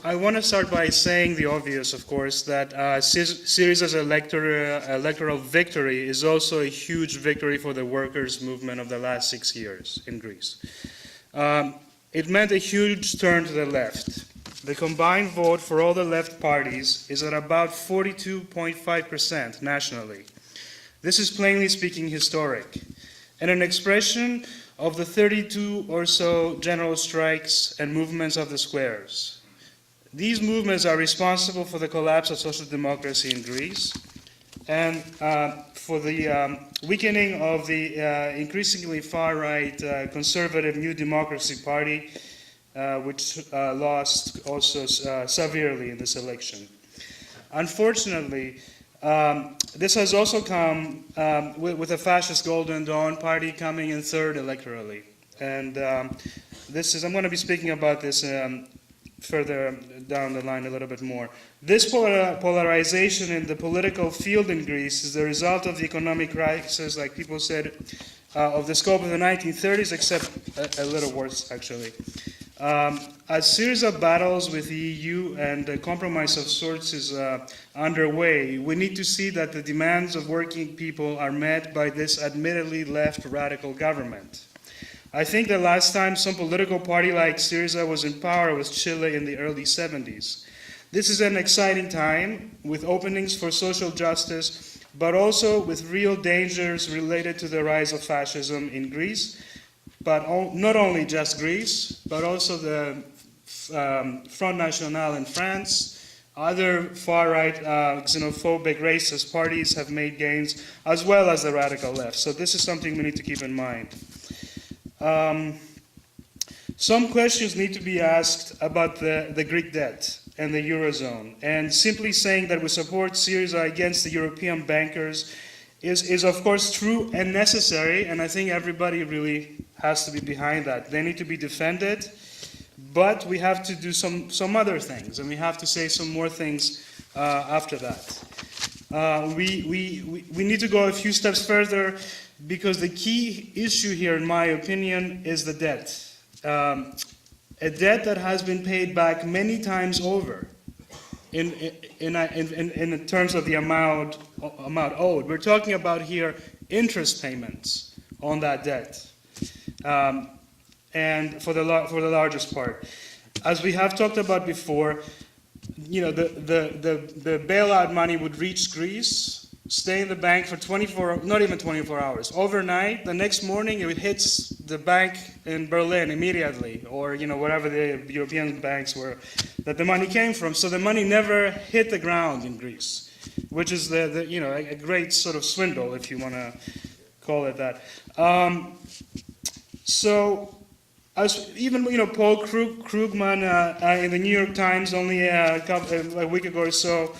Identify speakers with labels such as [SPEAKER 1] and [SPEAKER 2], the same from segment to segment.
[SPEAKER 1] I want to start by saying the obvious, of course, that Syriza's electoral victory is also a huge victory for the workers' movement of the last 6 years in Greece. It meant a huge turn to the left. The combined vote for all the left parties is at about 42.5% nationally. This is plainly speaking historic, and an expression of the 32 or so general strikes and movements of the squares. These movements are responsible for the collapse of social democracy in Greece and for the weakening of the increasingly far-right conservative New Democracy Party, which lost also severely in this election. Unfortunately, this has also come with the fascist Golden Dawn party coming in third electorally. And I'm going to be speaking about this further down the line a little bit more. This polarization in the political field in Greece is the result of the economic crisis, like people said, of the scope of the 1930s, except a little worse, actually. As Syriza battles with the EU and a compromise of sorts is underway, we need to see that the demands of working people are met by this admittedly left radical government. I think the last time some political party like Syriza was in power was Chile in the early 70s. This is an exciting time with openings for social justice, but also with real dangers related to the rise of fascism in Greece, but not only just Greece, but also the Front National in France. Other far-right xenophobic racist parties have made gains, as well as the radical left. So this is something we need to keep in mind. Some questions need to be asked about the Greek debt and the Eurozone. And simply saying that we support Syriza against the European bankers is of course true and necessary, and I think everybody really has to be behind that. They need to be defended, but we have to do some other things, and we have to say some more things after that. We need to go a few steps further, because the key issue here, in my opinion, is the debt. A debt that has been paid back many times over in terms of the amount owed. We're talking about here interest payments on that debt, and for the largest part. As we have talked about before, you know, the bailout money would reach Greece, stay in the bank for not even 24 hours. Overnight, the next morning, it hits the bank in Berlin immediately, or, you know, wherever the European banks were that the money came from. So the money never hit the ground in Greece, which is you know, a great sort of swindle, if you want to call it that. So, as even, you know, Paul Krugman in the New York Times only a week ago or so,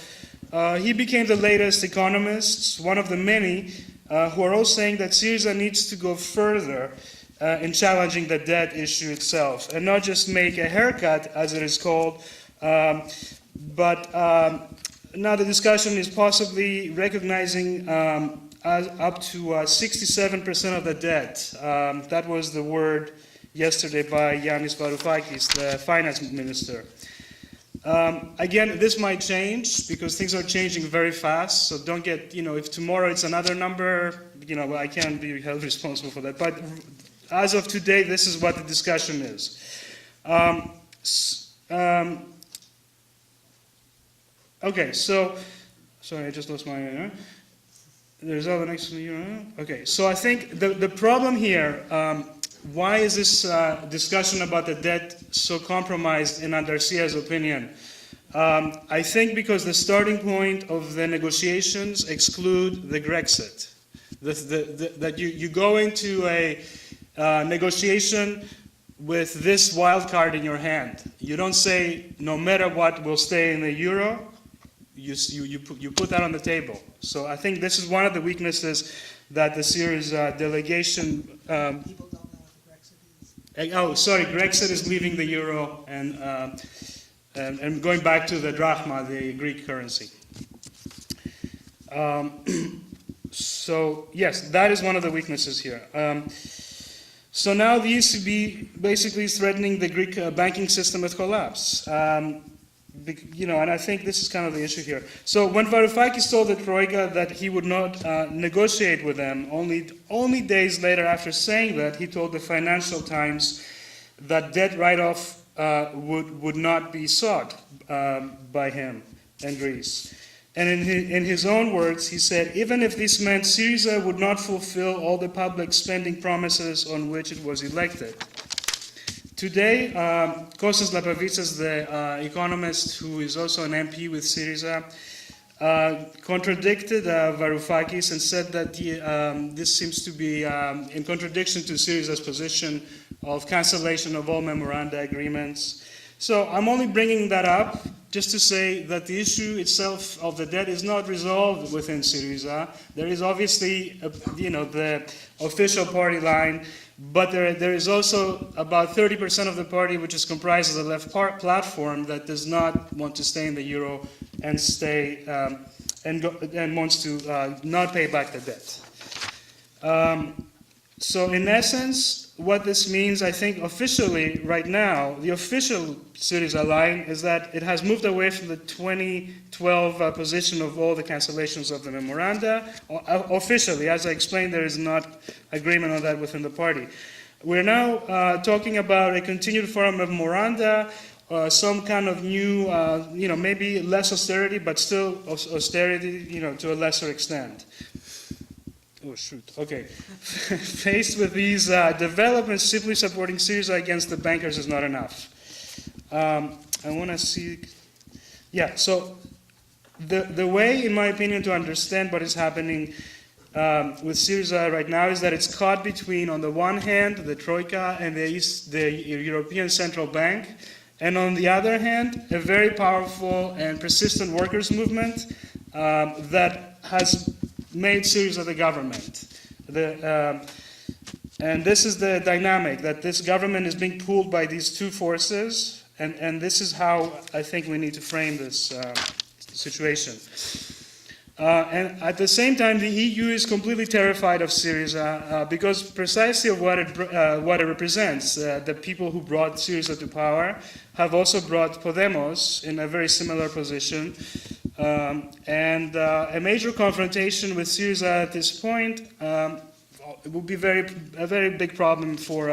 [SPEAKER 1] he became the latest economist, one of the many who are all saying that Syriza needs to go further in challenging the debt issue itself, and not just make a haircut, as it is called, but now the discussion is possibly recognizing up to 67% of the debt. That was the word yesterday by Iannis Varoufakis, the finance minister. Again, this might change because things are changing very fast. So don't get, you know, if tomorrow it's another number, you know, I can't be held responsible for that. But as of today, this is what the discussion is. Okay, so, sorry, I just lost my, there's all the next, okay, so I think the problem here, why is this discussion about the debt so compromised in Andarsia's opinion? I think because the starting point of the negotiations exclude the Grexit. That you go into a negotiation with this wild card in your hand. You don't say, no matter what, we'll stay in the euro. You put that on the table. So I think this is one of the weaknesses that the Syriza delegation... People don't know what the Grexit is. Oh, sorry, Grexit is leaving the euro and going back to the drachma, the Greek currency. So yes, that is one of the weaknesses here. So now the ECB basically is threatening the Greek banking system with collapse. and I think this is kind of the issue here. So when Varoufakis told the Troika that he would not negotiate with them, only days later after saying that, he told the Financial Times that debt write-off would not be sought by him and Greece. And in his own words, he said, even if this meant Syriza would not fulfill all the public spending promises on which it was elected. Today, Kostas Lapavitsas, the economist who is also an MP with Syriza, contradicted Varoufakis and said that this seems to be in contradiction to Syriza's position of cancellation of all memoranda agreements. So I'm only bringing that up just to say that the issue itself of the debt is not resolved within Syriza. There is obviously, the official party line, but there is also about 30% of the party which is comprised of the left platform that does not want to stay in the euro and stay and wants to not pay back the debt. So in essence, what this means, I think, officially right now, the official Syriza line is that it has moved away from the 2012 position of all the cancellations of the memoranda. Officially, as I explained, there is not agreement on that within the party. We're now talking about a continued form of memoranda, some kind of new, maybe less austerity, but still austerity, to a lesser extent. Oh, shoot. Okay. Faced with these developments, simply supporting Syriza against the bankers is not enough. I want to see... Yeah, so the way, in my opinion, to understand what is happening with Syriza right now is that it's caught between, on the one hand, the Troika and the European Central Bank, and on the other hand, a very powerful and persistent workers' movement that has made Syriza the government. And this is the dynamic, that this government is being pulled by these two forces, and this is how I think we need to frame this situation. And at the same time, the EU is completely terrified of Syriza because precisely of what it represents. The people who brought Syriza to power have also brought Podemos in a very similar position. And a major confrontation with Syriza at this point it would be a very big problem for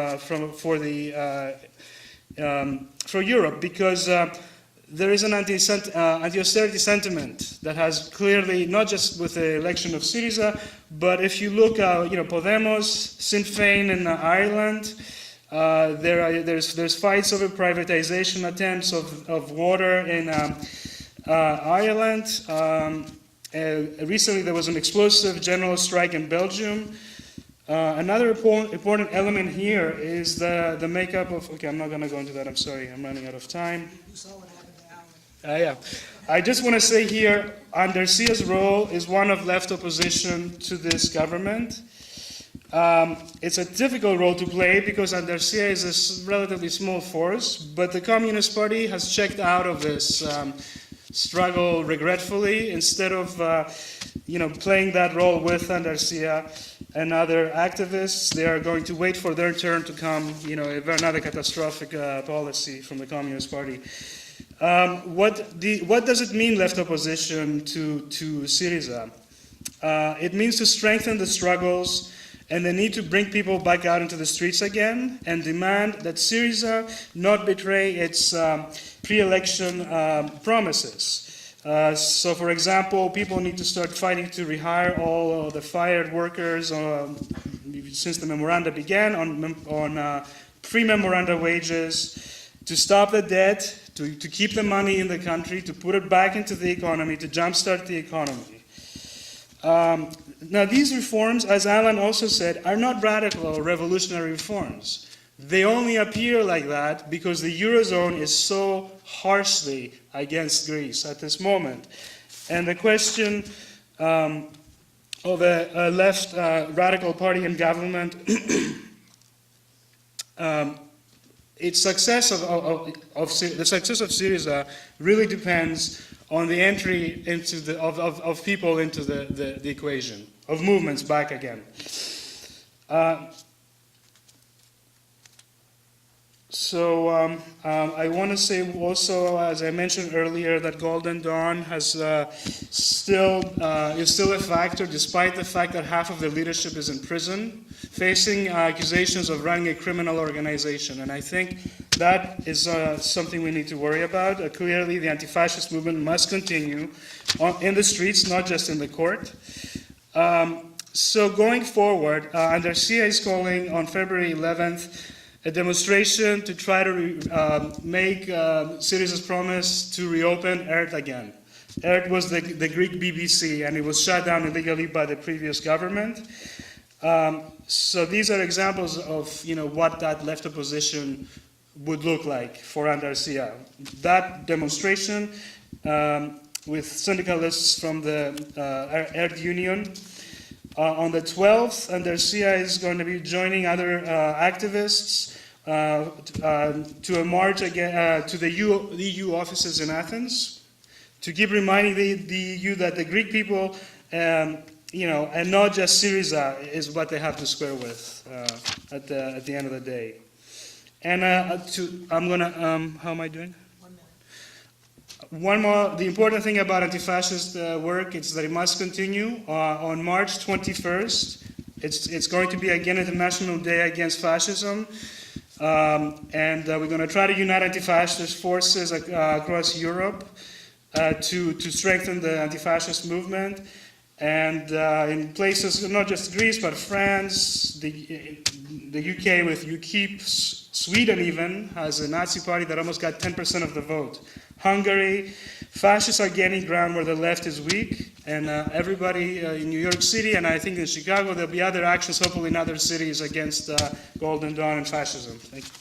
[SPEAKER 1] Europe, because there is an anti-austerity sentiment that has clearly, not just with the election of Syriza, but if you look, Podemos, Sinn Féin in Ireland, there's fights over privatization attempts of water in Ireland. Recently there was an explosive general strike in Belgium. Another important element here is the makeup of... Okay, I'm not going to go into that, I'm sorry, I'm running out of time.
[SPEAKER 2] You saw what happened to Alan.
[SPEAKER 1] Yeah. I just want to say here, Andersia's role is one of left opposition to this government. It's a difficult role to play because Andersia is a relatively small force, but the Communist Party has checked out of this struggle regretfully. Instead of playing that role with Andersia and other activists, they are going to wait for their turn to come, another catastrophic policy from the Communist Party. What does it mean, left opposition to Syriza? It means to strengthen the struggles and the need to bring people back out into the streets again and demand that Syriza not betray its pre-election promises. So, for example, people need to start fighting to rehire all the fired workers since the memoranda began on pre-memoranda wages, to stop the debt, to keep the money in the country, to put it back into the economy, to jumpstart the economy. Now, these reforms, as Alan also said, are not radical or revolutionary reforms. They only appear like that because the Eurozone is so harshly against Greece at this moment. And the question of a left radical party in government, its success the success of Syriza really depends on the entry into of people into the equation, of movements back again. I want to say also, as I mentioned earlier, that Golden Dawn has is still a factor, despite the fact that half of the leadership is in prison, facing accusations of running a criminal organization. And I think that is something we need to worry about. Clearly, the anti-fascist movement must continue in the streets, not just in the court. So going forward, Andalusia is calling on February 11th a demonstration to try to make Syriza's promise to reopen ERT again. ERT was the Greek BBC, and it was shut down illegally by the previous government. So these are examples of what that left opposition would look like for Andalusia. That demonstration with syndicalists from the ERT union. On the 12th, Andalusia is going to be joining other activists to a march again, to the EU offices in Athens, to keep reminding the EU that the Greek people, and not just Syriza, is what they have to square with at the end of the day. And I'm gonna, how am I doing?
[SPEAKER 2] 1 minute.
[SPEAKER 1] One more, the important thing about anti-fascist work is that it must continue. On March 21st, it's going to be again International Day Against Fascism. And we're going to try to unite anti-fascist forces across Europe to strengthen the anti-fascist movement. And in places, not just Greece, but France, the UK with UKIP, Sweden even has a Nazi party that almost got 10% of the vote. Hungary, fascists are gaining ground where the left is weak, and everybody in New York City, and I think in Chicago, there'll be other actions, hopefully in other cities, against Golden Dawn and fascism. Thank you.